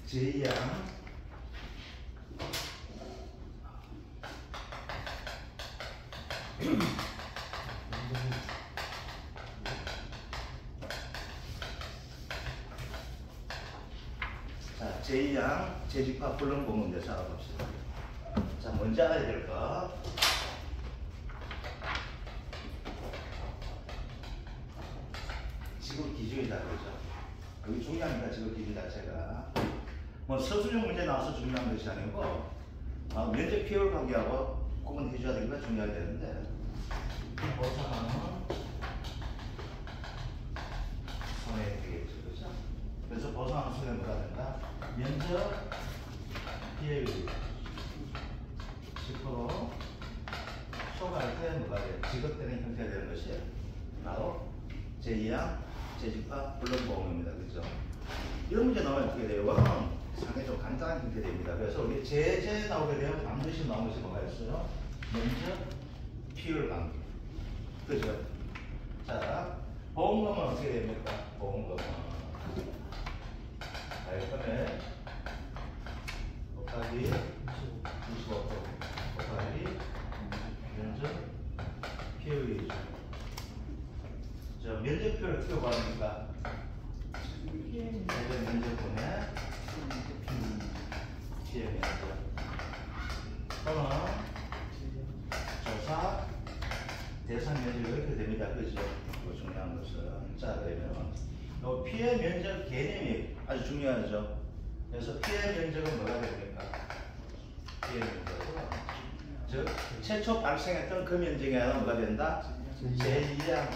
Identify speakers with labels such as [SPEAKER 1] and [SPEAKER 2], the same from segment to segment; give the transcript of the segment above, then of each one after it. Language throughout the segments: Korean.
[SPEAKER 1] 제2항 자, 제2항 재직파 불능공 문제 알아봅시다. 자, 먼저 알아야 될 거. 지구 기준이다 그러죠. 여기 중요합니다. 지구 기준 자체가. 뭐 서술형 문제 나와서 중요한 것이 아니고 면적 피해율 관계하고 구분해 줘야 되기가 중요해야 되는데 보상은 손해야 되겠죠. 그렇죠? 그래서 보상은 손해 뭐가 된다? 면적 피해율 10% 초과할 때 뭐가 돼? 지급되는 형태가 되는 것이 바로 제2항 재직파 불능보험입니다. 그렇죠? 이런 문제 나오면 어떻게 돼요? 이거는 상당히 좀 간단한 형태 됩니다. 그래서 우리 제재 나오게 되면 반드시 나오는 것이 뭐가 있어요? 면적 피율 관계. 그죠? 자, 보험금은 어떻게 됩니까? 보험금은 발금에 곱하기 25% 곱하기 면적 피율이죠. 저 면적 피율을 어떻게 구합니까? 제재 면적분의 피해 면적. 그러면 조사 대상 면적이 이렇게 됩니다. 그죠? 그 중요한 것은. 자, 그러면 이 피해 면적 개념이 아주 중요하죠. 그래서 피해 면적은 뭐가 됩니까? 피해 면적은 즉 최초 발생했던 그 면적이 아니라 뭐가 된다? 제2항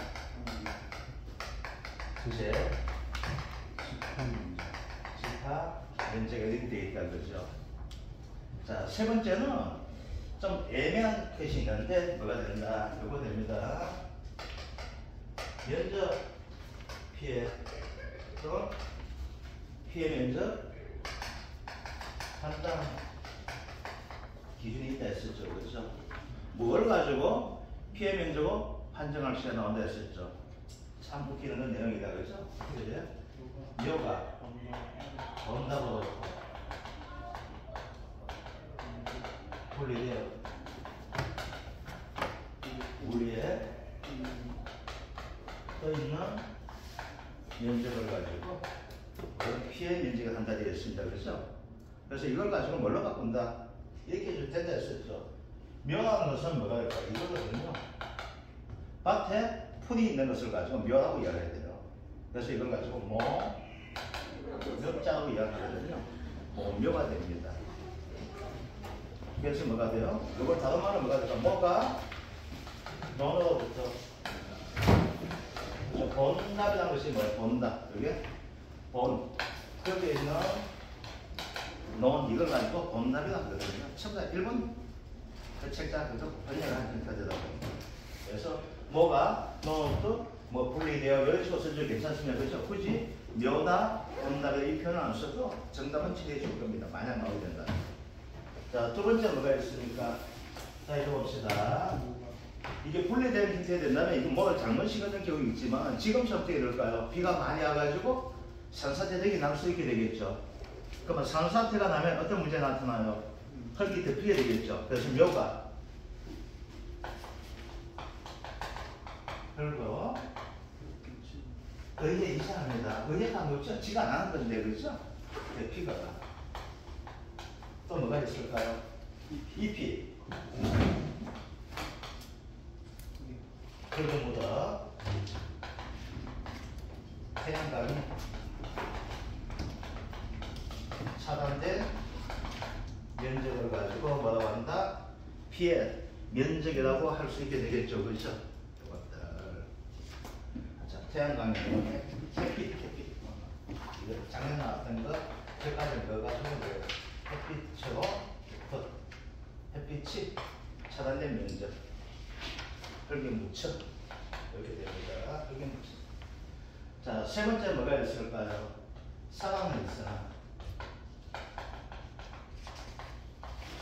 [SPEAKER 1] 집합 면적이 이렇게 되어 있다는 거죠. 자, 세 번째는 좀 애매한 것이 있는데 뭐가 된다? 이거 됩니다. 면적 피해 또 피해 면적 판단 기준이 있다 했었죠. 그렇죠? 뭘 가지고 피해 면적을 판정할 시에 나온다 했었죠. 참 웃기는 내용이다. 그렇죠? 그죠? 묘가 본다고 분리되어 우리의 떠있는 면적을 가지고 그런 피해 면적을 한다 되어 있습니다. 그렇죠? 그래서 이걸 가지고 뭘로 바꾼다? 이렇게 해줄 텐다 했었죠. 묘라는 것은 뭐가 될까? 이거거든요. 밭에 풀이 있는 것을 가지고 묘라고 이야기해야 돼요. 그래서 이걸 가지고 묘자로 이야기하거든요. 묘가 됩니다. 그래서 뭐가 돼요? 이걸 다른 말은 뭐가 될까? 뭐가 논으로부터 본답이라는 것이 뭐예요? 본답. 이게 본. 여기에 있는 논 이걸 가지고 본답이라고 하거든요. 첨자 1번 그 책자 그래서 번역을 한 형태가 되다 보니까. 그래서 뭐가 논으로부터 뭐 분리되어 이런 식으로 써도 괜찮습니다. 그렇죠? 굳이 묘다 본답에 이 표현을 안 써도 정답은 치료해 줄 겁니다. 만약 나오게 된다. 자, 두 번째 뭐가 있습니까? 자, 이거 봅시다. 이게 분리되는 형태가 된다면 이거 뭐 잘못 식었는 경우가 있지만 지금처럼 어떻게 될까요? 비가 많이 와가지고 산사태적이 날 수 있게 되겠죠. 그러면 산사태가 나면 어떤 문제가 나타나요? 흙이 덮이게 되겠죠. 그래서 묘가 그리고 의에 이상합니다. 의에가 뭐죠? 지가 안 하는 건데 그렇죠? 피가 또 뭐가 있을까요? 잎이 흙을 태양광이 차단된 면적을 가지고 뭐라고 한다? 피해 면적이라고 할 수 있게 되겠죠. 그렇죠? 이것들. 자, 태양광이 햇빛. 이거 작년 나왔던 거, 저까지 그거 가지고 햇빛으로 햇빛이 차단된 면적. 흙에 묻혀. 이렇게 됩니다. 흙에 묻혀. 자, 세 번째 뭐가 있을까요? 사랑은 있으나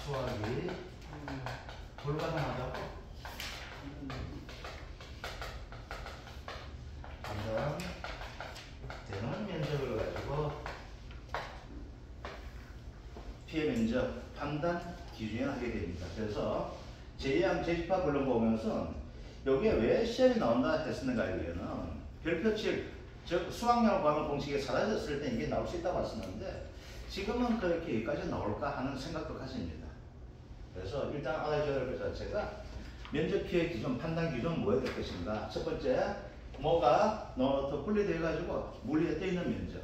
[SPEAKER 1] 수확이 불가능하다고 판단되는 면적을 가지고 피해 면적 판단 기준에 하게 됩니다. 그래서 제2항 제18 그런 거 보면서 여기에 왜 시험이 나온다 했었는가에 의해는 별표 7, 즉 수학용어 과목 공식이 사라졌을 때 이게 나올 수 있다고 봤었는데 지금은 그렇게 여기까지 나올까 하는 생각도 가집니다. 그래서 일단 알아줘야 할 것 자체가 면적 피해 기준, 판단 기준은 뭐에 될 것인가. 첫 번째, 뭐가 더 분리되어 가지고 물 위에 떠 있는 면적.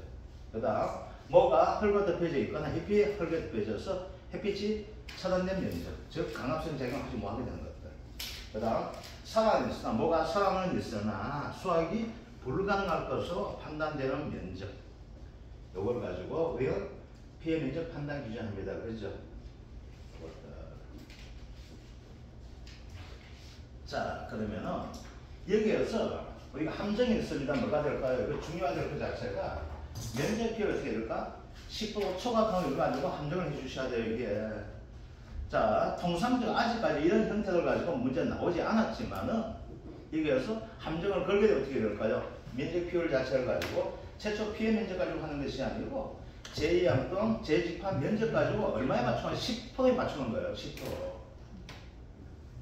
[SPEAKER 1] 그 다음, 뭐가 흙과 덮여져 있거나 햇빛에 흙에 덮여져서 햇빛이 차단된 면적, 즉 강압성 작용하지 못하게 되는 것들. 그 다음, 상황이 있으나 뭐가 상황은 있으나 수학이 불가능할 것으로 판단되는 면적. 요걸 가지고 우리가 피해 면적 판단 기준합니다. 그렇죠? 자, 그러면은 여기에서 우리가 함정이 있습니다. 뭐가 될까요? 그 중요한 될 것 자체가 면적 피해 어떻게 될까? 10% 초과하면 이거 가지고 함정을 해주셔야 돼요. 이게. 자, 통상적으로 아직까지 이런 형태를 가지고 문제 나오지 않았지만은 여기에서 함정을 걸게 되면 어떻게 될까요? 면적 피해 자체를 가지고 최초 피해 면적 가지고 하는 것이 아니고 제2항 또는 제18 면적 가지고 얼마에 맞추면 10%에 맞추는 거예요. 10%.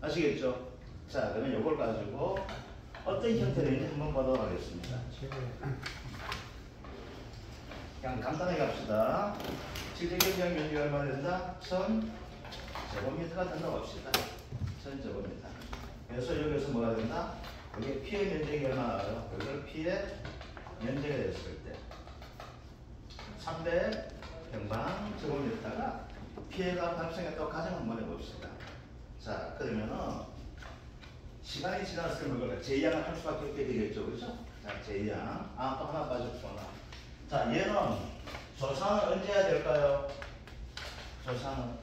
[SPEAKER 1] 아시겠죠? 자, 그러면 이걸 가지고 어떤 형태인지 한번 보도록 하겠습니다. 그냥 간단하게 갑시다. 실제경제학 면적이 얼마 된다? 1000제곱미터가 된다고 합시다. 1000제곱미터. 그래서 여기서 뭐가 된다? 여기 피해 면적이 얼마 나와요? 여기를 피해 면적이 됐을 때 300평방제곱미터가 피해가 발생했다고 가정 한번 해봅시다. 자, 그러면은 시간이 지났을 때 뭐가 제2항을 할 수밖에 없게 되겠죠. 그렇죠? 자, 제2항. 또 하나 빠졌구나. 자, 얘는 조사는 언제 해야 될까요? 조사는.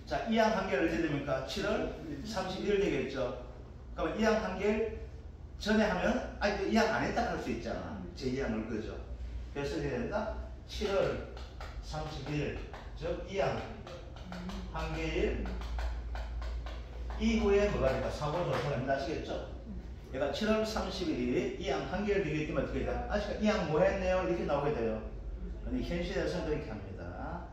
[SPEAKER 1] 자, 2항 한계를 언제 됩니까? 7월 31일 되겠죠. 그럼 2항 한계 전에 하면, 또 2항 안 했다 할 수 있잖아. 제2항을 그죠. 그래서 해야 된다? 7월 31일. 즉, 2항 한계일 이후에 뭐가 될까? 사고조사를 한다. 아시겠죠? 얘가 7월 30일이 2항 한계를 되기 때문에 어떻게 돼요? 아시까 2항 뭐 했네요? 이렇게 나오게 돼요. 근데 현실에서는 그렇게 합니다.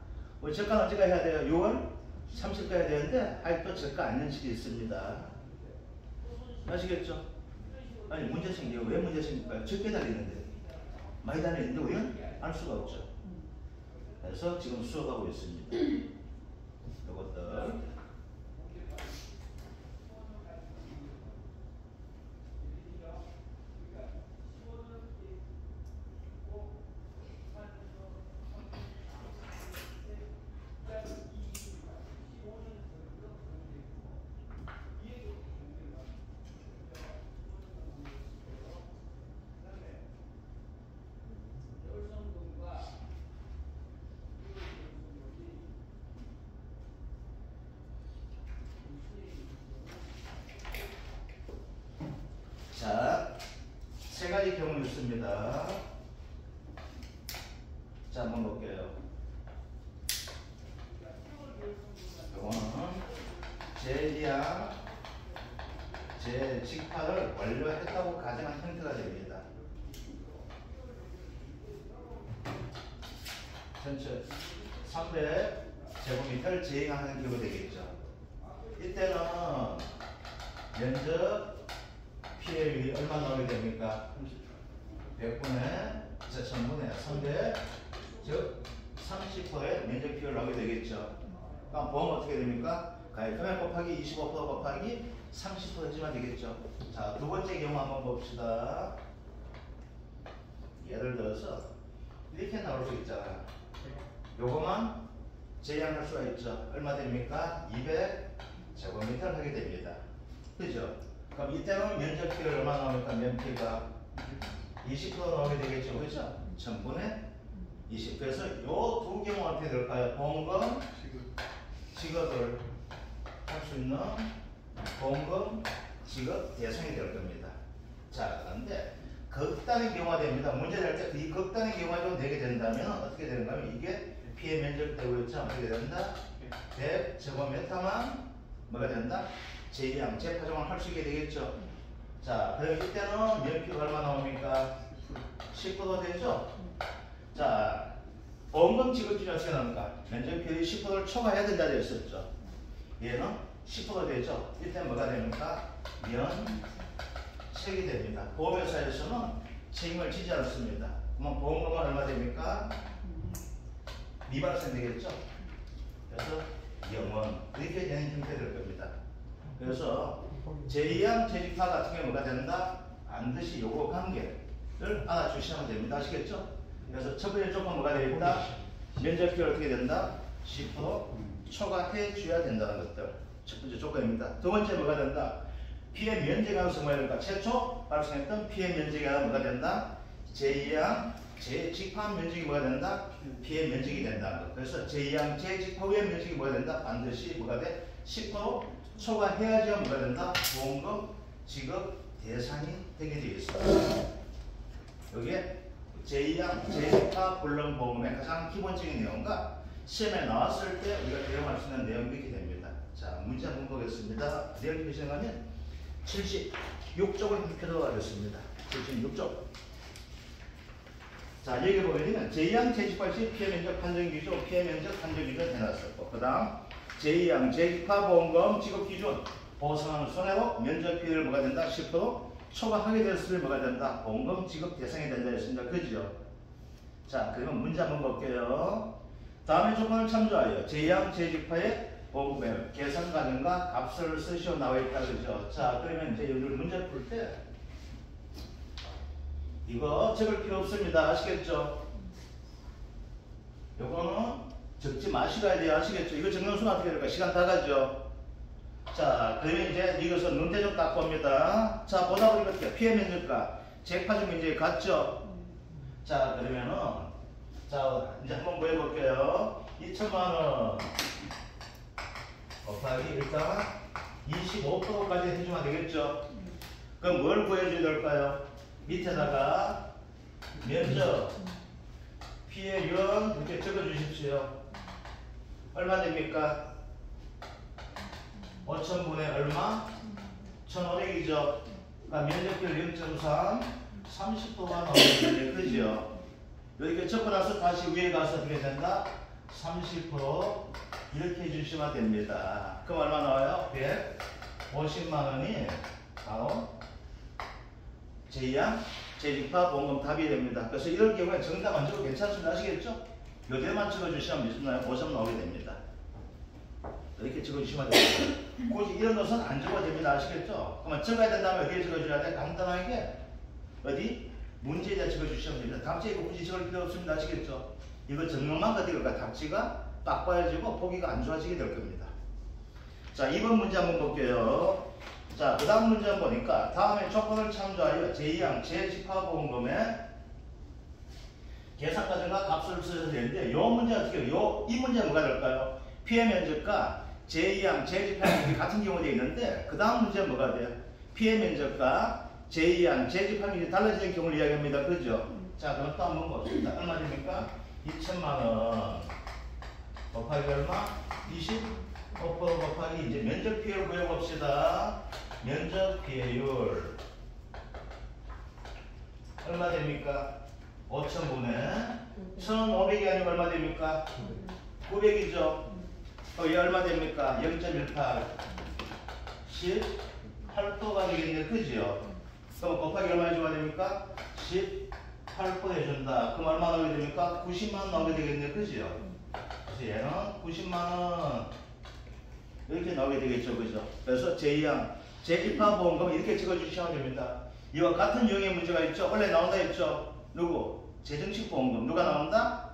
[SPEAKER 1] 우리 저가 언제가 해야 돼요? 6월 30일까지 해야 되는데 아직도 저가 안 연식이 있습니다. 아시겠죠? 아니 문제 생겨요. 왜 문제 생길까요? 적게 달리는데 많이 달리는데 우리는 알 수가 없죠. 그래서 지금 수업하고 있습니다. 이것들 자, 세 가지 경우 있습니다. 자, 한번 볼게요. 이거는 제2항 제18을 완료했다고 가정한 형태가 됩니다. 전체 300제곱미터를 제2항하는 경우 되겠죠. 이때는 면적 피해율이 얼마 나오게 됩니까? 100분의 1000분의 300, 즉 30%의 면적 피해율 나오게 되겠죠. 그럼 보면 어떻게 됩니까? 가액금액 곱하기 25% 곱하기 30%지만 되겠죠. 자, 두 번째 경우 한번 봅시다. 예를 들어서 이렇게 나올 수 있잖아. 요거만 제한할 수가 있죠. 얼마 됩니까? 200제곱미터를 하게 됩니다. 그죠? 그럼 이때는 면적 피해가 얼마 나옵니까? 면피가 20% 나오게 되겠죠. 그죠? 1000분의 20. 그래서 요 두 경우 어떻게 될까요? 보험금, 지급을 할 수 있는 보험금, 지급 대상이 될 겁니다. 자, 그런데 극단의 경우가 됩니다. 문제 낼 때 이 극단의 경우가 좀 되게 된다면 어떻게 되는가 하면 이게 피해 면적 되고 있죠. 어떻게 된다? 100제곱미터만 뭐가 된다? 제2항, 재파종을 할 수 있게 되겠죠. 자, 그럼 이때는 면피가 얼마 나옵니까? 10% 되죠? 자, 보험금 지급 기준 어떻게 나옵니까? 면적비율이 10%를 초과해야 된다 되어 있었죠. 얘는 10% 되죠. 이때 뭐가 됩니까? 면책이 됩니다. 보험회사에서는 책임을 지지 않습니다. 그러면 보험금은 얼마 됩니까? 미발생 되겠죠. 그래서 0원 이렇게 되는 형태 될 겁니다. 그래서 제2항 재직파 같은 경우 뭐가 된다? 반드시 요거 관계를 알아주시면 됩니다. 아시겠죠? 그래서 첫 번째 조건 뭐가 되겠다? 면적비율 어떻게 된다? 10% 초과해 줘야 된다는 것들. 첫 번째 조건입니다. 두 번째 뭐가 된다? 피해 면적이 하는 뭐가 될까? 최초 발생했던 피해 면적이 하나 뭐가 된다? 제2항 재직파 면적이 뭐가 된다? 피해 면적이 된다는 것. 그래서 제2항 재직파 후의 면적이 뭐가 된다? 반드시 뭐가 돼? 10% 초과해야지 뭐가 된다? 보험금 지급 대상이 되게 되어 있습니다. 여기에 제2항 재직파 불능보험의 가장 기본적인 내용과 시험에 나왔을 때 우리가 대응할 수 있는 내용이 이렇게 됩니다. 자, 문제 한번 보겠습니다. 내용 표시하면 76쪽을 펴도록 하겠습니다. 76쪽. 자, 여기 보면 제2항 재직파 시 피해 면적 판정 기준, 피해 면적 판정 기준 해놨었고, 그 다음 제2항 재직파 보험금 지급 기준, 보상하는 손해로 면적 비율을 뭐가 된다? 10% 초과하게 됐을 뭐가 된다? 보험금 지급 대상이 된다 했습니다. 그죠? 자, 그러면 문제 한번 볼게요. 다음의 조건을 참조하여 제2항 재직파의 보험금의 계산 과정과 값을 쓰시오 나와 있다. 그죠? 자, 그러면 이제 여기 문제 풀 때 이거 적을 필요 없습니다. 아시겠죠? 요거는 적지 마시고 해야 아시겠죠? 이거 적는 순간 어떻게 될까? 시간 다 가죠? 자, 그러면 이제 이것은 눈대중 딱 봅니다. 자, 보다 보니까 어떻게 피해 면적과 재파적 면적이 같죠? 자, 그러면은 자, 이제 한번 뭐 해볼게요. 2천만원 곱하기 일단 25%까지 해주면 되겠죠? 그럼 뭘 구해줘야 될까요? 밑에다가 면적 피해율 이렇게 적어주십시오. 얼마 됩니까? 5천분의 얼마? 1,500이죠. 그러니까 면적비율 0.3 30%가 나오는데 그죠? 이렇게 적고 나서 다시 위에 가서 어떻게 된다? 30% 이렇게 해주시면 됩니다. 그럼 얼마 나와요? 150만원이 바로 제2항 재직파 보험금 답이 됩니다. 그래서 이럴 경우에 정답 안 적어도 괜찮습니다. 아시겠죠? 요대만 적어주시면 몇 점 나와요? 5점 나오게 됩니다. 이렇게 적어주시면 됩니다. 굳이 이런 것은 안 적어도 됩니다. 아시겠죠? 그러면 적어야 된다면 어디에 적어줘야 돼? 간단하게 어디? 문제에다 적어주시면 됩니다. 답지 이거 굳이 적을 필요 없습니다. 아시겠죠? 이거 적는만 어디가 답지가 빡빠해지고 보기가 안 좋아지게 될 겁니다. 자, 2번 문제 한번 볼게요. 자, 그 다음 문제 한번 보니까 다음에 조건을 참조하여 제2항 재직파보험금의 계산 과정과 값을 쓰셔야 되는데 요 문제 어떻게 해요? 이 문제 뭐가 될까요? 피해 면적과 제2항 재직파 면적이 같은 경우가 되어 있는데 그 다음 문제는 뭐가 돼요? 피해 면적과 제2항 재직파 면적이 달라지는 경우를 이야기합니다. 그죠? 자, 그럼 또 한번 봅시다. 얼마 됩니까? 2천만원 곱하기 얼마? 25% 곱하기 이제 면적 피해율 구해봅시다. 면적 피해율 얼마 됩니까? 5천분의 1,500이 아니면 얼마 됩니까? 900이죠. 얘 얼마 됩니까? 0.18 18%가 되겠네. 그죠? 그럼 곱하기 얼마 해줘야 됩니까? 18% 해준다. 그럼 얼마 나오게 됩니까? 90만원 나오게 되겠네. 그죠? 그래서 얘는 90만원 이렇게 나오게 되겠죠. 그죠? 그래서 제2항 재직파 보험금 이렇게 찍어주시면 됩니다. 이와 같은 유형의 문제가 있죠. 원래 나온다 했죠. 누구? 재정식 보험금. 누가 나온다?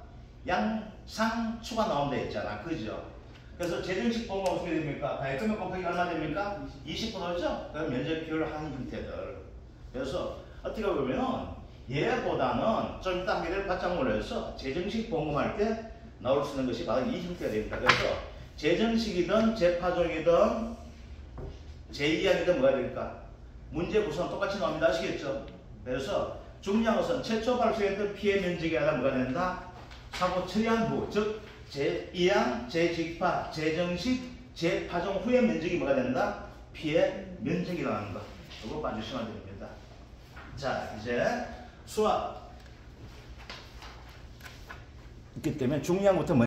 [SPEAKER 1] 양상추가 나온다 했잖아. 그죠? 그래서 재정식 보험은 어떻게 됩니까? 가액금액 곱하기 얼마 됩니까? 20%죠? 그럼 면적 비율 한 형태들. 그래서 어떻게 보면은 얘보다는 좀 이따 하게 될 바짝으로 해서 재정식 보험금 할 때 나올 수 있는 것이 바로 이 형태가 됩니다. 그래서 재정식이든 재파종이든 제2항이든 뭐가 될까? 문제 구성은 똑같이 나옵니다. 아시겠죠? 그래서 중요한 것은 최초 발생했던 피해 면적이 아니라 뭐가 된다? 사고 처리한 후, 즉 제2항, 재직파, 재정식, 재파종 후의 면적이 뭐가 된다? 피해 면적이라는 거. 이거 봐주시면 됩니다. 자, 이제 수학 있기 때문에 중요한 것부터